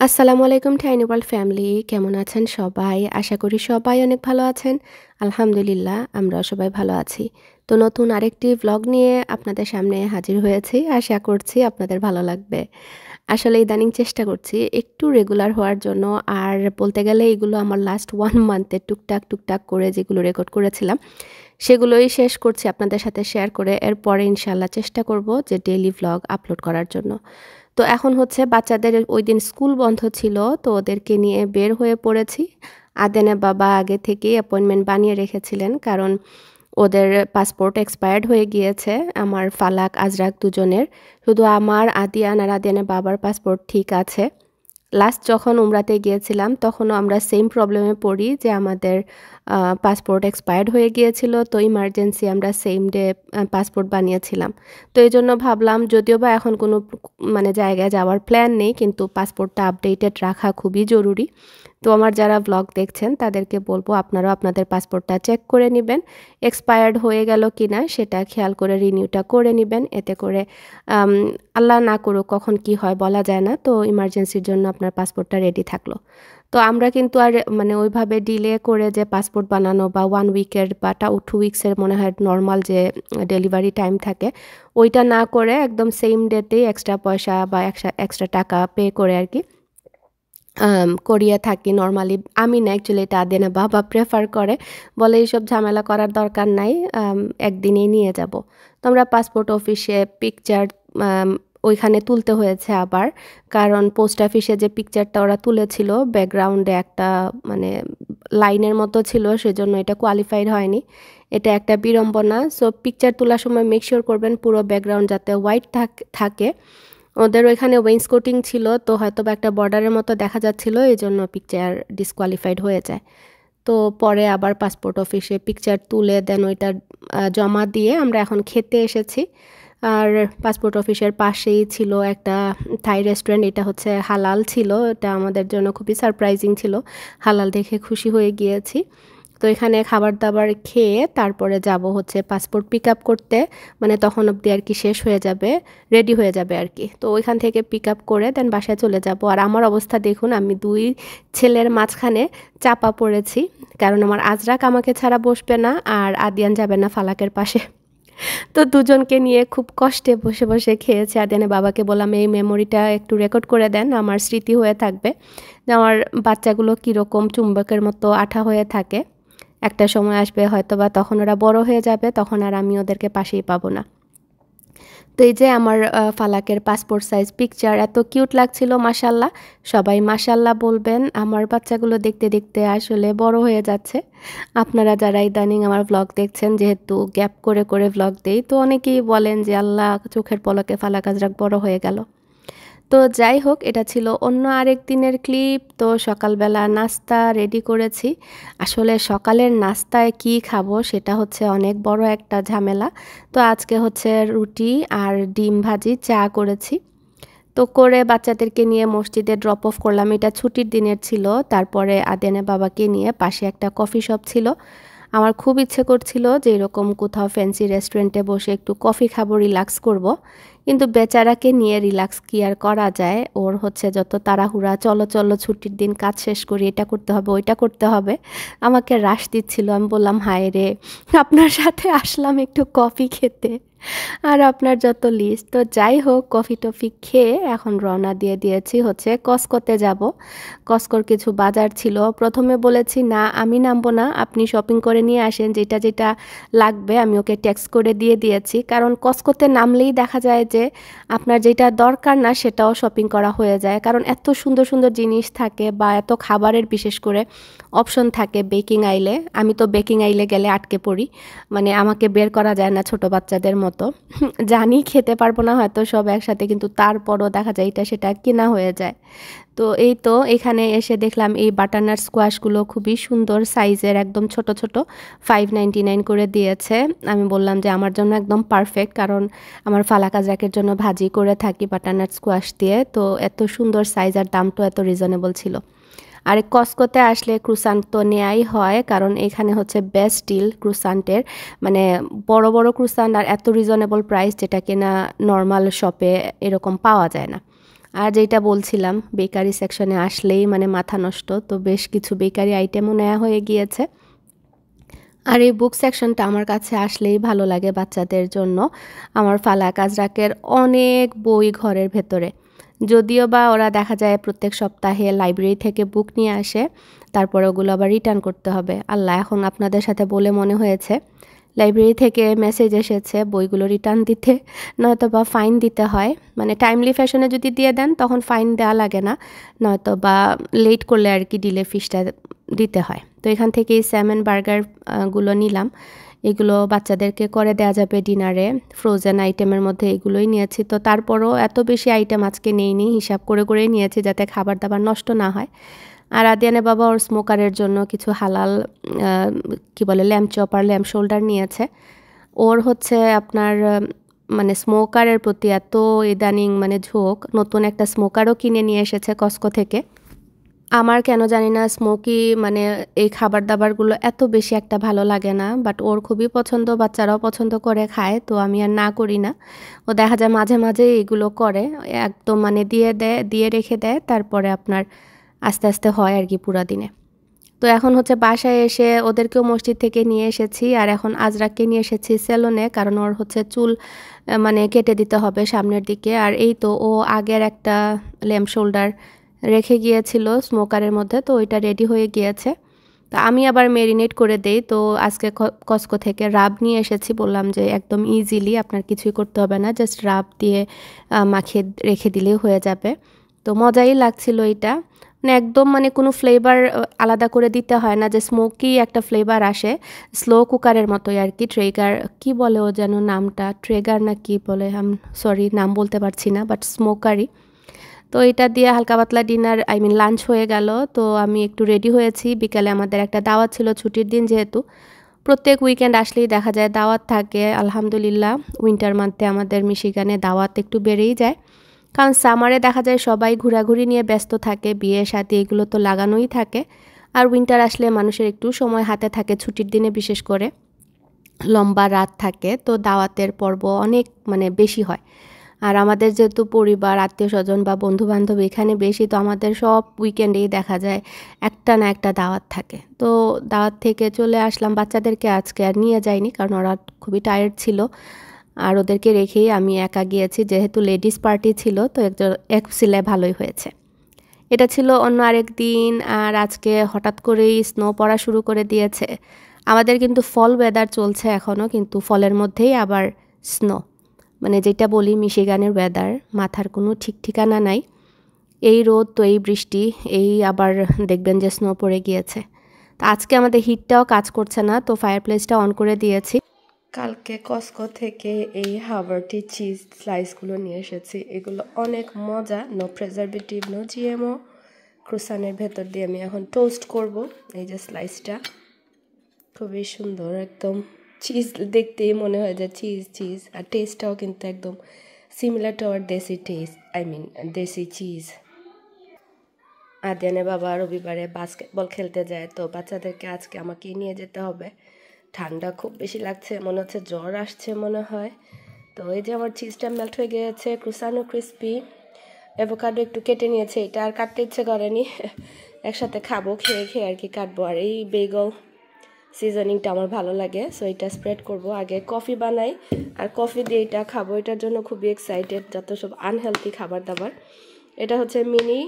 আসসালামু আলাইকুম tiny world family, কেমন আছেন সবাই? আশা করি সবাই অনেক ভালো আছেন। আলহামদুলিল্লাহ, আমরাও সবাই ভালো আছি। তো নতুন আরেকটি ভ্লগ নিয়ে আপনাদের সামনে হাজির হয়েছি। আশা করছি আপনাদের ভালো লাগবে। আসলে ইদানিং চেষ্টা করছি একটু রেগুলার হওয়ার জন্য। আর বলতে গেলে এগুলো আমার লাস্ট 1 মান্থে টুকটাক করে যেগুলো রেকর্ড করেছিলাম, সেগুলোই শেষ করছি আপনাদের সাথে শেয়ার করে। এরপরে ইনশাআল্লাহ চেষ্টা করব যে ডেইলি ভ্লগ আপলোড করার জন্য। তো এখন হচ্ছে বাচ্চাদের ওইদিন স্কুল বন্ধ ছিল, তো ওদেরকে নিয়ে বের হয়ে পড়েছি। আদেনের বাবা আগে থেকেই অ্যাপয়েন্টমেন্ট বানিয়ে রেখেছিলেন, কারণ ওদের পাসপোর্ট এক্সপায়ার্ড হয়ে গিয়েছে, আমার ফালাক আজরাক দুজনের। শুধু আমার আদিয়ান আর আদিয়ানের বাবার পাসপোর্ট ঠিক আছে। লাস্ট যখন উমরাতে গিয়েছিলাম তখনও আমরা সেম প্রবলেমে পড়ি যে আমাদের পাসপোর্ট এক্সপায়ার্ড হয়ে গিয়েছিল, তো ইমার্জেন্সি আমরা সেম ডে পাসপোর্ট বানিয়েছিলাম। তো এই জন্য ভাবলাম, যদিও বা এখন কোনো মানে জায়গায় যাওয়ার প্ল্যান নেই, কিন্তু পাসপোর্টটা আপডেটেড রাখা খুবই জরুরি। তো আমার যারা ব্লগ দেখছেন তাদেরকে বলবো আপনারাও আপনাদের পাসপোর্টটা চেক করে নেবেন, এক্সপায়ার্ড হয়ে গেল কি না সেটা খেয়াল করে রিনিউটা করে নেবেন। এতে করে আল্লাহ না করুক কখন কি হয় বলা যায় না, তো ইমার্জেন্সির জন্য আপনার পাসপোর্টটা রেডি থাকলো। তো আমরা কিন্তু আর মানে ওইভাবে ডিলে করে যে পাসপোর্ট বানানো বা 1 উইকের বা 2 উইক্সের মনে হয় নর্মাল যে ডেলিভারি টাইম থাকে, ওইটা না করে একদম সেম ডেতেই এক্সট্রা পয়সা বা এক্সট্রা টাকা পে করে আর কি করিয়ে থাকি নরমালি। আমি না, অ্যাকচুয়ালি এটা আদেনা বাবা প্রেফার করে, বলে এইসব ঝামেলা করার দরকার নাই, একদিনেই নিয়ে যাব। তো আমরা পাসপোর্ট অফিসে পিকচার ওইখানে তুলতে হয়েছে আবার, কারণ পোস্ট অফিসে যে পিকচারটা ওরা তুলেছিল ব্যাকগ্রাউন্ডে একটা মানে লাইনের মতো ছিল, সেজন্য এটা কোয়ালিফাইড হয়নি। এটা একটা বিড়ম্বনা। সো পিকচার তোলার সময় মেক শিওর করবেন পুরো ব্যাকগ্রাউন্ড যাতে হোয়াইট থাকে। ওদের ওইখানে ওয়েইনস্কোটিং ছিল, তো হয়তো বা একটা বর্ডারের মতো দেখা যাচ্ছিল, এই জন্য পিকচার ডিসকোয়ালিফাইড হয়ে যায়। তো পরে আবার পাসপোর্ট অফিসে পিকচার তুলে দেন ওইটা জমা দিয়ে আমরা এখন খেতে এসেছি। আর পাসপোর্ট অফিসের পাশেই ছিল একটা থাই রেস্টুরেন্ট, এটা হচ্ছে হালাল ছিল, এটা আমাদের জন্য খুবই সারপ্রাইজিং ছিল। হালাল দেখে খুশি হয়ে গিয়েছি। তো এখানে খাবার দাবার খেয়ে তারপরে যাব হচ্ছে পাসপোর্ট পিক আপ করতে, মানে তখন অবধি আর কি শেষ হয়ে যাবে, রেডি হয়ে যাবে আর কি। তো ওইখান থেকে পিক আপ করে দেন বাসায় চলে যাব। আর আমার অবস্থা দেখুন, আমি 2 ছেলের মাঝখানে চাপা পড়েছি, কারণ আমার আজরাক আমাকে ছাড়া বসবে না আর আদিয়ান যাবে না ফালাকের পাশে। তো দুজনকে নিয়ে খুব কষ্টে বসে বসে খেয়েছি। আদিয়ানের বাবাকে বললাম এই মেমোরিটা একটু রেকর্ড করে দেন, আমার স্মৃতি হয়ে থাকবে যে আমার বাচ্চাগুলো কীরকম চুম্বকের মতো আঠা হয়ে থাকে। একটা সময় আসবে হয়তো বা তখন ওরা বড় হয়ে যাবে, তখন আর আমি ওদেরকে পাশেই পাবো না। তো এই যে আমার ফালাকের পাসপোর্ট সাইজ পিকচার এত কিউট লাগছিল, মাশাল্লাহ। সবাই মাশাল্লাহ বলবেন, আমার বাচ্চাগুলো দেখতে দেখতে আসলে বড় হয়ে যাচ্ছে। আপনারা যারা ইদানিং আমার ভ্লগ দেখছেন, যেহেতু গ্যাপ করে করে ভ্লগ দেই, তো অনেকেই বলেন যে আল্লাহ, চোখের পলকে ফালাক আজরাক বড় হয়ে গেল। তো যাই হোক, এটা ছিল অন্য আরেক দিনের ক্লিপ। তো সকালবেলা নাস্তা রেডি করেছি। আসলে সকালের নাস্তায় কি খাবো সেটা হচ্ছে অনেক বড় একটা ঝামেলা। তো আজকে হচ্ছে রুটি আর ডিম ভাজি চা করেছি। তো করে বাচ্চাদেরকে নিয়ে মসজিদে ড্রপ অফ করলাম, এটা ছুটির দিনের ছিল। তারপরে আদেনের বাবাকে নিয়ে পাশে একটা কফি শপ ছিল। আমার খুব ইচ্ছে করছিল যে এরকম কোথাও ফ্যান্সি রেস্টুরেন্টে বসে একটু কফি খাবো, রিল্যাক্স করব। কিন্তু বেচারাকে নিয়ে রিল্যাক্স কি আর করা যায়, ওর হচ্ছে যত তাড়াহুড়া, চলো চলো ছুটির দিন কাজ শেষ করি, এটা করতে হবে ওইটা করতে হবে, আমাকে রাশ দিচ্ছিল। আমি বললাম হায় রে, আপনার সাথে আসলাম একটু কফি খেতে, আর আপনার যত লিস্ট। তো যাই হোক, কফি টফি খেয়ে এখন রওনা দিয়ে দিয়েছি হচ্ছে কসকোতে যাব। কসকোর কিছু বাজার ছিল, প্রথমে বলেছি না আমি নামবো না, আপনি শপিং করে নিয়ে আসেন, যেটা যেটা লাগবে আমি ওকে ট্যাক্স করে দিয়ে দিয়েছি। কারণ কসকোতে নামলেই দেখা যায় যে আপনার যেটা দরকার না সেটাও শপিং করা হয়ে যায়, কারণ এত সুন্দর সুন্দর জিনিস থাকে বা এত খাবারের বিশেষ করে অপশন থাকে বেকিং আইলে। আমি তো বেকিং আইলে গেলে আটকে পড়ি, মানে আমাকে বের করা যায় না ছোট বাচ্চাদের মতো। জানি খেতে পারবো না হয়তো সব একসাথে, কিন্তু তারপরও দেখা যায় এটা সেটা কেনা হয়ে যায়। তো এই তো এখানে এসে দেখলাম এই বাটারনাট স্কোয়াশগুলো খুবই সুন্দর সাইজের, একদম ছোট ছোট, 5.99 করে দিয়েছে। আমি বললাম যে আমার জন্য একদম পারফেক্ট, কারণ আমার ফালাক আজরাকের জন্য ভাজি করে থাকি বাটারনাট স্কোয়াশ দিয়ে। তো এত সুন্দর সাইজ আর দামটাও এত রিজনেবল ছিল। আর কসকোতে আসলে ক্রুসান্ট তো নেয়াই হয়, কারণ এখানে হচ্ছে বেস্ট ডিল ক্রুসান্টের, মানে বড় বড় ক্রুসান্ট আর এত রিজনেবল প্রাইস, যেটা কিনা নর্মাল শপে এরকম পাওয়া যায় না। আর যেটা বলছিলাম বেকারি সেকশনে আসলেই মানে মাথা নষ্ট, তো বেশ কিছু বেকারি আইটেমও নেওয়া হয়ে গিয়েছে। আর এই বুক সেকশনটা আমার কাছে আসলেই ভালো লাগে বাচ্চাদের জন্য। আমার ফালাক আজরাকের অনেক বই ঘরের ভেতরে, যদিও বা ওরা দেখা যায় প্রত্যেক সপ্তাহে লাইব্রেরি থেকে বুক নিয়ে আসে, তারপরে ওগুলো আবার রিটার্ন করতে হবে। আল্লাহ, এখন আপনাদের সাথে বলে মনে হয়েছে লাইব্রেরি থেকে মেসেজ এসেছে বইগুলো রিটার্ন দিতে, নয়তো বা ফাইন দিতে হয়। মানে টাইমলি ফ্যাশনে যদি দিয়ে দেন তখন ফাইন দেওয়া লাগে না, নয়তো বা লেট করলে আর কি ডিলে ফিসটা দিতে হয়। তো এখান থেকে এই স্যামন বার্গার গুলো নিলাম, এগুলো বাচ্চাদেরকে করে দেওয়া যাবে ডিনারে। ফ্রোজেন আইটেমের মধ্যে এগুলোই নিয়েছি, তো তারপরও এত বেশি আইটেম আজকে নেইনি, হিসাব করে করেই নিয়েছি যাতে খাবার দাবার নষ্ট না হয়। আর আদিয়ানের বাবা ওর স্মোকারের জন্য কিছু হালাল কি বলে ল্যাম্প চপ আর ল্যাম্প শোল্ডার নিয়েছে। ওর হচ্ছে আপনার মানে স্মোকারের প্রতি এত ইদানিং মানে ঝোঁক, নতুন একটা স্মোকারও কিনে নিয়ে এসেছে কস্কো থেকে। আমার কেন জানি না স্মোকি মানে এই খাবার দাবারগুলো এত বেশি একটা ভালো লাগে না, বাট ওর খুবই পছন্দ, বাচ্চারাও পছন্দ করে খায়, তো আমি আর না করি না। ও দেখা যায় মাঝে মাঝে এগুলো করে, একদম মানে দিয়ে রেখে দেয়, তারপরে আপনার আস্তে আস্তে হয় আর কি পুরা দিনে। তো এখন হচ্ছে বাসায় এসে ওদেরকেও মসজিদ থেকে নিয়ে এসেছি, আর এখন আজরাককে নিয়ে এসেছি সেলুনে, কারণ ওর হচ্ছে চুল মানে কেটে দিতে হবে সামনের দিকে। আর এই তো ও আগের একটা ল্যাম্প শোল্ডার রেখে গিয়েছিল স্মোকারের মধ্যে, তো ওইটা রেডি হয়ে গিয়েছে। তো আমি আবার মেরিনেট করে দেই, তো আজকে কস্কো থেকে রাব নিয়ে এসেছি, বললাম যে একদম ইজিলি আপনার কিছুই করতে হবে না, জাস্ট রাব দিয়ে মাখিয়ে রেখে দিলেই হয়ে যাবে। তো মজাই লাগছিল এটা, মানে একদম মানে কোনো ফ্লেভার আলাদা করে দিতে হয় না, যে স্মোকি একটা ফ্লেভার আসে স্লো কুকারের মতোই আর কি। ট্রেগার কি বলে ও যেন নামটা, ট্রেগার না কি বলে, সরি নাম বলতে পারছি না, বাট স্মোকারই। তো এটা দিয়ে হালকা পাতলা ডিনার লাঞ্চ হয়ে গেল। তো আমি একটু রেডি হয়েছি, বিকালে আমাদের একটা দাওয়াত ছিল, ছুটির দিন যেহেতু। প্রত্যেক উইকেন্ড আসলেই দেখা যায় দাওয়াত থাকে, আলহামদুলিল্লাহ উইন্টার মান্থে আমাদের মিশিগানে দাওয়াত একটু বেড়েই যায়, কারণ সামারে দেখা যায় সবাই ঘোরাঘুরি নিয়ে ব্যস্ত থাকে, বিয়ে শাদী এগুলো তো লাগানোই থাকে। আর উইন্টার আসলে মানুষের একটু সময় হাতে থাকে, ছুটির দিনে বিশেষ করে লম্বা রাত থাকে, তো দাওয়াতের পর্ব অনেক মানে বেশি হয়। আর আমাদের যেহেতু পরিবার আত্মীয় স্বজন বা বন্ধু বান্ধব এখানে বেশি, তো আমাদের সব উইকেন্ডেই দেখা যায় একটা না একটা দাওয়াত থাকে। তো দাওয়াত থেকে চলে আসলাম, বাচ্চাদেরকে আজকে আর নিয়ে যাইনি কারণ ওরা খুবই টায়ার্ড ছিল, আর ওদেরকে রেখেই আমি একা গিয়েছি, যেহেতু লেডিস পার্টি ছিল তো এক ছিলে ভালোই হয়েছে। এটা ছিল অন্য আরেক দিন। আর আজকে হঠাৎ করেই স্নো পড়া শুরু করে দিয়েছে। আমাদের কিন্তু ফল ওয়েদার চলছে এখনও, কিন্তু ফলের মধ্যেই আবার স্নো, মানে যেটা বলি মিশিগানের ওয়েদার, মাথার কোনো ঠিক ঠিকানা নাই। এই রোদ তো এই বৃষ্টি, এই আবার দেখবেন যে স্নো পড়ে গিয়েছে। তো আজকে আমাদের হিটটাও কাজ করছে না, তো ফায়ার প্লেসটা অন করে দিয়েছি। কালকে কস্কো থেকে এই হাভার্টি চিজ স্লাইসগুলো নিয়ে এসেছি, এগুলো অনেক মজা, নো প্রেজারভেটিভ নো জিএমও। ক্রুসানের ভেতর দিয়ে আমি এখন টোস্ট করব। এই যে স্লাইসটা খুবই সুন্দর, একদম চিজ দেখতেই মনে হয় যে চিজ চিজ, আর টেস্টটাও কিন্তু একদম সিমিলার টু আওয়ার দেশি টেস্ট, দেশি চিজ। আদিয়ানের বাবা রবিবারে বাস্কেটবল খেলতে যায়, তো বাচ্চাদেরকে আজকে আমাকেই নিয়ে যেতে হবে। ঠান্ডা খুব বেশি লাগছে, মনে হচ্ছে জ্বর আসছে মনে হয়। তো এই যে আমার চিজটা মেল্ট হয়ে গিয়েছে, ক্রুসানো ক্রিস্পি, অ্যাভোকাডো একটু কেটে নিয়েছে, এটা আর কাটতে ইচ্ছে করেনি, একসাথে খাবো, খেয়ে খেয়ে আর কি কাটবো। আর এই বেগল সিজনিংটা আমার ভালো লাগে, সো এটা স্প্রেড করব। আগে কফি বানাই আর কফি দিয়ে এটা খাবো, এটার জন্য খুবই এক্সাইটেড, যত সব আনহেলথি খাবার দাবার। এটা হচ্ছে মিনি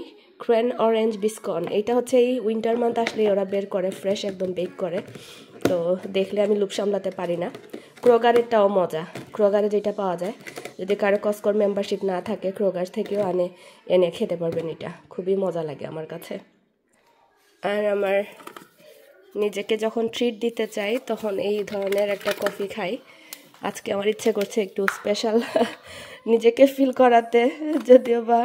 ক্রেন অরেঞ্জ বিস্কন, এটা হচ্ছে এই উইন্টার মান্থ আসলেই ওরা বের করে, ফ্রেশ একদম বেক করে, তো দেখলে আমি লুপ সামলাতে পারি না। ক্রোগারেরটাও মজা, ক্রোগারে যেটা পাওয়া যায়, যদি কারো কস্কোর মেম্বারশিপ না থাকে ক্রোগার থেকেও এনে খেতে পারবেন, এটা খুবই মজা লাগে আমার কাছে। আর আমার নিজেকে যখন ট্রিট দিতে চাই তখন এই ধরনের একটা কফি খাই। আজকে আমার ইচ্ছে করছে একটু স্পেশাল নিজেকে ফিল করাতে, যদিও বা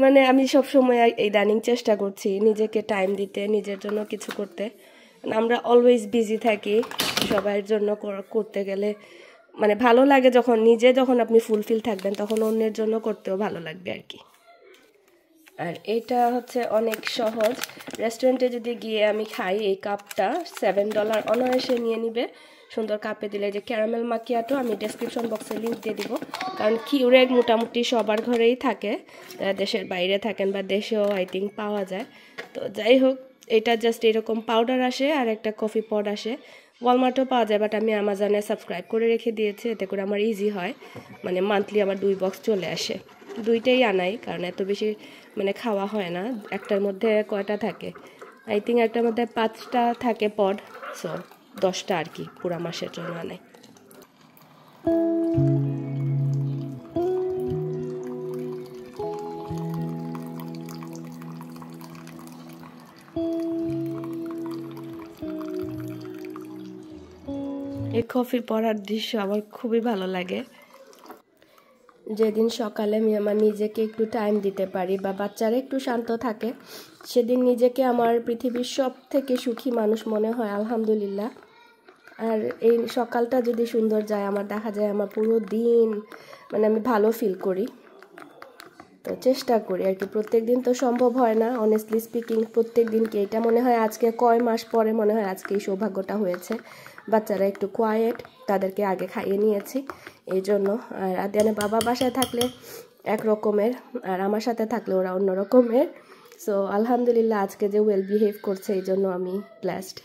মানে আমি সবসময় ইদানিং চেষ্টা করছি নিজেকে টাইম দিতে, নিজের জন্য কিছু করতে। আমরা অলওয়েজ বিজি থাকি, সবার জন্য করতে গেলে মানে ভালো লাগে যখন যখন আপনি ফুলফিল থাকবেন তখন অন্যের জন্য করতেও ভালো লাগবে আর কি। আর এটা হচ্ছে অনেক সহজ, রেস্টুরেন্টে যদি গিয়ে আমি খাই এই কাপটা $7 অনায়াসে নিয়ে নিবে, সুন্দর কাপে দিলে। যে ক্যারামেল মাকিয়াটো আমি ডেসক্রিপশন বক্সে লিঙ্ক দিয়ে দিব, কারণ কিউরেক মোটামুটি সবার ঘরেই থাকে, দেশের বাইরে থাকেন বা দেশেও আই থিঙ্ক পাওয়া যায়। তো যাই হোক, এটা জাস্ট এরকম পাউডার আসে আর একটা কফি পড আসে। ওয়ালমার্টও পাওয়া যায়, বাট আমি অ্যামাজনে সাবস্ক্রাইব করে রেখে দিয়েছি, এতে করে আমার ইজি হয়, মানে মান্থলি আমার 2 বক্স চলে আসে। দুইটাই আনাই, কারণ এত বেশি মানে খাওয়া হয় না। একটার মধ্যে কয়টা থাকে, আই থিঙ্ক একটার মধ্যে 5টা থাকে পড, সো 10টা আর কি পুরা মাসের জন্য আনাই। এই কফি পড়ার দৃশ্য আমার খুবই ভালো লাগে। যেদিন সকালে আমি আমার নিজেকে একটু টাইম দিতে পারি বা বাচ্চারা একটু শান্ত থাকে, সেদিন নিজেকে আমার পৃথিবীর সব থেকে সুখী মানুষ মনে হয়, আলহামদুলিল্লাহ। আর এই সকালটা যদি সুন্দর যায়, আমার দেখা যায় আমার পুরো দিন মানে আমি ভালো ফিল করি। তো চেষ্টা করি আর কি, প্রত্যেক দিন তো সম্ভব হয় না, অনেস্টলি স্পিকিং। প্রত্যেক দিনকে এটা মনে হয় আজকে কয় মাস পরে মনে হয় আজকে এই সৌভাগ্যটা হয়েছে। বাচ্চারা একটু কোয়াইট, তাদেরকে আগে খাইয়ে নিয়েছি এই জন্য। আর আদিয়ানের বাবা বাসায় থাকলে এক রকমের, আর আমার সাথে থাকলে ওরা অন্য রকমের। সো আলহামদুলিল্লাহ আজকে যে ওয়েল বিহেভ করছে এই জন্য আমি ব্লেসড।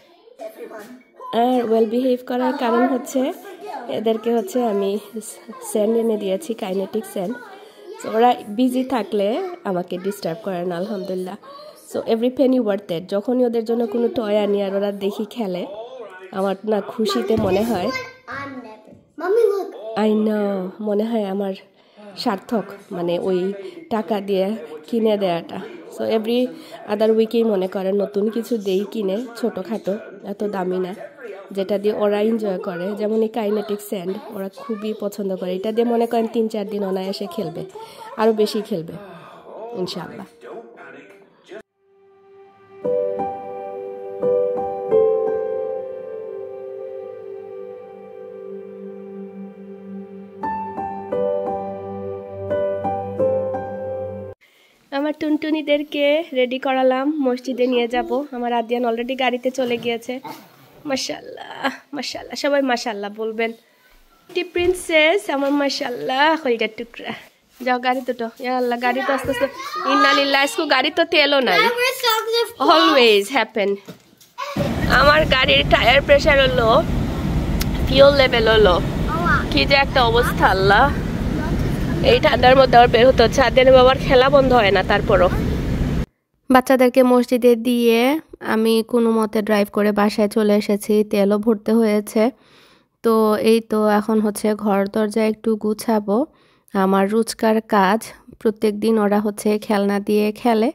আর ওয়েল বিহেভ করার কারণ হচ্ছে এদেরকে হচ্ছে আমি স্যান্ড এনে দিয়েছি, কাইনেটিক স্যান্ড। সো ওরা বিজি থাকলে আমাকে ডিস্টার্ব করে না, আলহামদুলিল্লাহ। So every Penney worth it. যখনই ওদের জন্য কোনো টয় আনি আর ওরা দেখি খেলে, আমার না খুশিতে মনে হয়, আই নো, মনে হয় আমার সার্থক, মানে ওই টাকা দিয়ে কিনে দেওয়াটা। সো এভরি আদার উইকেই মনে করেন নতুন কিছু দেই কিনে, ছোটোখাটো, এত দামি না, যেটা দিয়ে ওরা এনজয় করে। যেমন এই কাইনেটিক স্যান্ড ওরা খুবই পছন্দ করে, এটা দিয়ে মনে করেন 3-4 দিন অনায়াসে খেলবে, আরও বেশি খেলবে ইনশাআল্লাহ। আমার টুনটুনিদেরকে রেডি করালাম, মসজিদে নিয়ে যাব। আমার আদিয়ান অলরেডি গাড়িতে চলে গিয়েছে। মাশাআল্লাহ মাশাআল্লাহ, সবাই মাশাআল্লাহ বলবেন। প্রিন্সেস আমার মাশাআল্লাহ, কলিজার টুকরা। যাও গাড়ি দুটো, ইয়া আল্লাহ, গাড়ি তো আস্তে আস্তে, ইন্নালিল্লাহ, इसको গাড়ি তো তেলও নাই, অলওয়েজ হ্যাপেন। আমার গাড়ির টায়ার প্রেসার হলো, ফিউল লেভেল হলো, কি যে একটা অবস্থা আল্লাহ। এই ঠান্ডার মধ্যে আবার বের হতে হচ্ছে, আদিয়ানের বাবার খেলা বন্ধ হয় না। তারপরও বাচ্চাদেরকে মসজিদে দিয়ে আমি কোনো মতে ড্রাইভ করে বাসায় চলে এসেছি, তেলও ভরতে হয়েছে। তো এই তো এখন হচ্ছে ঘর দরজা একটু গুছাবো, আমার রোজকার কাজ। প্রত্যেক দিন ওরা হচ্ছে খেলনা দিয়ে খেলে,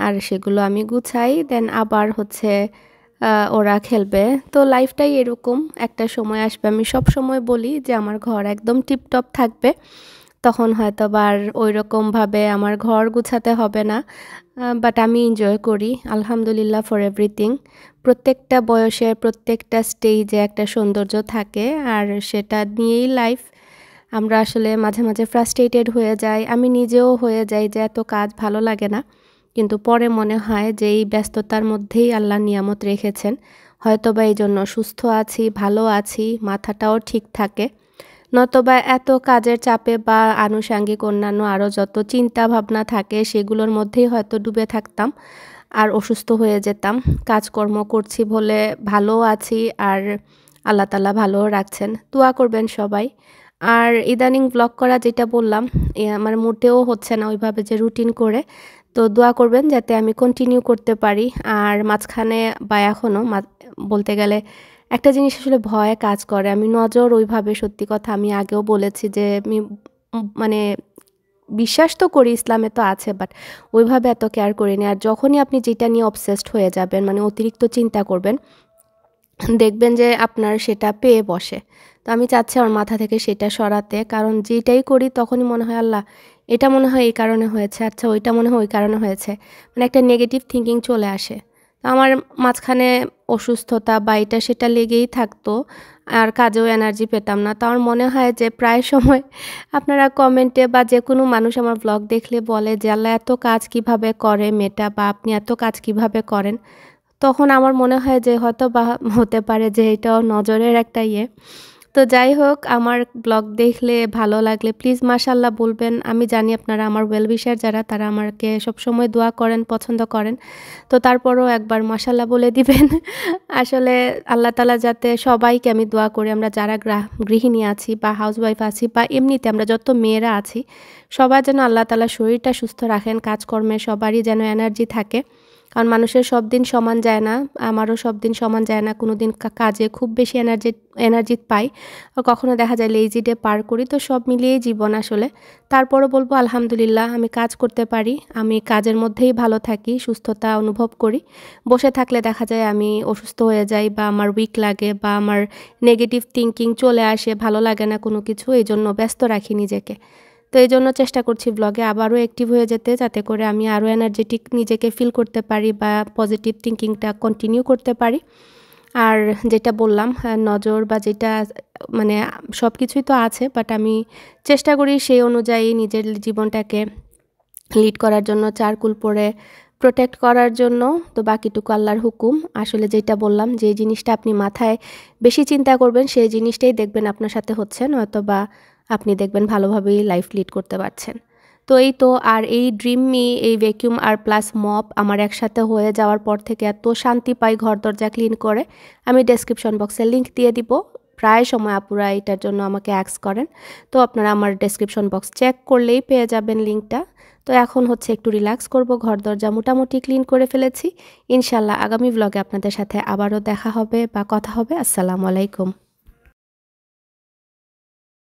আর সেগুলো আমি গুছাই, দেন আবার হচ্ছে ওরা খেলবে। তো লাইফটাই এরকম, একটা সময় আসবে, আমি সব সময় বলি যে আমার ঘর একদম টিপটপ থাকবে, তখন হয়তো আবার ওই রকমভাবে আমার ঘর গুছাতে হবে না। বাট আমি এনজয় করি, আলহামদুলিল্লাহ ফর এভরিথিং। প্রত্যেকটা বয়সের প্রত্যেকটা স্টেজে একটা সৌন্দর্য থাকে, আর সেটা নিয়েই লাইফ। আমরা আসলে মাঝে মাঝে ফ্রাস্ট্রেটেড হয়ে যাই, আমি নিজেও হয়ে যাই যে এত কাজ ভালো লাগে না, কিন্তু পরে মনে হয় যে এই ব্যস্ততার মধ্যেই আল্লাহ নিয়ামত রেখেছেন, হয়তোবা এই জন্য সুস্থ আছি, ভালো আছি, মাথাটাও ঠিক থাকে। নতবা এত কাজের চাপে বা আনুষাঙ্গিক অন্যান্য আরও যত চিন্তা ভাবনা থাকে সেগুলোর মধ্যেই হয়তো ডুবে থাকতাম আর অসুস্থ হয়ে যেতাম। কাজকর্ম করছি বলে ভালো আছি, আর আল্লাহ তাআলা ভালোও রাখছেন, দোয়া করবেন সবাই। আর ইদানিং ব্লগ করা যেটা বললাম, আমার মোটেও হচ্ছে না ওইভাবে যে রুটিন করে, তো দোয়া করবেন যাতে আমি কন্টিনিউ করতে পারি। আর মাঝখানে বা এখনও বলতে গেলে একটা জিনিস আসলে ভয় কাজ করে, আমি নজর ওইভাবে, সত্যি কথা আমি আগেও বলেছি যে আমি মানে বিশ্বাস তো করি, ইসলামে তো আছে, বাট ওইভাবে এত কেয়ার করিনি। আর যখনই আপনি যেটা নিয়ে অবসেসড হয়ে যাবেন, মানে অতিরিক্ত চিন্তা করবেন, দেখবেন যে আপনার সেটা পেয়ে বসে। তো আমি চাচ্ছি আমার মাথা থেকে সেটা সরাতে, কারণ যেটাই করি তখনই মনে হয় আল্লাহ এটা মনে হয় এই কারণে হয়েছে, আচ্ছা ওইটা মনে হয় ওই কারণে হয়েছে, মানে একটা নেগেটিভ থিঙ্কিং চলে আসে। আমার মাঝখানে অসুস্থতা বা এটা সেটা লেগেই থাকতো, আর কাজেও এনার্জি পেতাম না। তো আমার মনে হয় যে প্রায় সময় আপনারা কমেন্টে বা যে কোনো মানুষ আমার ব্লগ দেখলে বলে যে আল্লাহ এত কাজ কিভাবে করে মেয়েটা, বা আপনি এত কাজ কিভাবে করেন। তখন আমার মনে হয় যে হয়তো বা হতে পারে যে এটাও নজরের একটা ইয়ে। তো যাই হোক, আমার ব্লগ দেখলে ভালো লাগলে প্লিজ মাশাআল্লাহ বলবেন। আমি জানি আপনারা আমার ওয়েল উইশার যারা, তারা আমাকে সবসময় দোয়া করেন, পছন্দ করেন। তো তারপরেও একবার মাশাআল্লাহ বলে দিবেন। আসলে আল্লাহ তাআলা যাতে সবাইকে, আমি দোয়া করি আমরা যারা গৃহিণী আছি বা হাউসওয়াইফ আছি বা এমনিতে আমরা যত মেয়েরা আছি, সবার যেন আল্লাহ তাআলা শরীরটা সুস্থ রাখেন, কাজকর্মে সবারই যেন এনার্জি থাকে। কারণ মানুষের সব দিন সমান যায় না, আমারও সব দিন সমান যায় না। কোনো দিন কাজে খুব বেশি এনার্জি পাই, আর কখনো দেখা যায় লেজি ডে পার করি। তো সব মিলিয়েই জীবন আসলে। তারপরও বলবো আলহামদুলিল্লাহ, আমি কাজ করতে পারি, আমি কাজের মধ্যেই ভালো থাকি, সুস্থতা অনুভব করি। বসে থাকলে দেখা যায় আমি অসুস্থ হয়ে যাই বা আমার উইক লাগে বা আমার নেগেটিভ থিঙ্কিং চলে আসে, ভালো লাগে না কোনো কিছু, এই জন্য ব্যস্ত রাখি নিজেকে। তো এই জন্য চেষ্টা করছি ব্লগে আবারও অ্যাক্টিভ হয়ে যেতে, যাতে করে আমি আরও এনার্জেটিক নিজেকে ফিল করতে পারি বা পজিটিভ থিঙ্কিংটা কন্টিনিউ করতে পারি। আর যেটা বললাম, নজর বা যেটা মানে সব কিছুই তো আছে, বাট আমি চেষ্টা করি সেই অনুযায়ী নিজের জীবনটাকে লিড করার জন্য, চারকুল পরে প্রোটেক্ট করার জন্য। তো বাকিটুকু আল্লাহর হুকুম। আসলে যেটা বললাম, যে জিনিসটা আপনি মাথায় বেশি চিন্তা করবেন সেই জিনিসটাই দেখবেন আপনার সাথে হচ্ছে, নয়তো বা আপনি দেখবেন ভালোভাবেই লাইফ লিড করতে পারছেন। তো এই তো, আর এই ড্রিম মি, এই ভ্যাকিউম আর প্লাস মপ আমার একসাথে হয়ে যাওয়ার পর থেকে এত শান্তি পাই ঘর দরজা ক্লিন করে। আমি ডেসক্রিপশন বক্সে লিঙ্ক দিয়ে দিব। প্রায় সময় আপুরা এটার জন্য আমাকে অ্যাক্স করেন। তো আপনারা আমার ডেসক্রিপশন বক্স চেক করলেই পেয়ে যাবেন লিঙ্কটা। তো এখন হচ্ছে একটু রিল্যাক্স করব, ঘর দরজা মোটামুটি ক্লিন করে ফেলেছি। ইনশাল্লাহ আগামী ব্লগে আপনাদের সাথে আবারও দেখা হবে বা কথা হবে। আসসালামু আলাইকুম।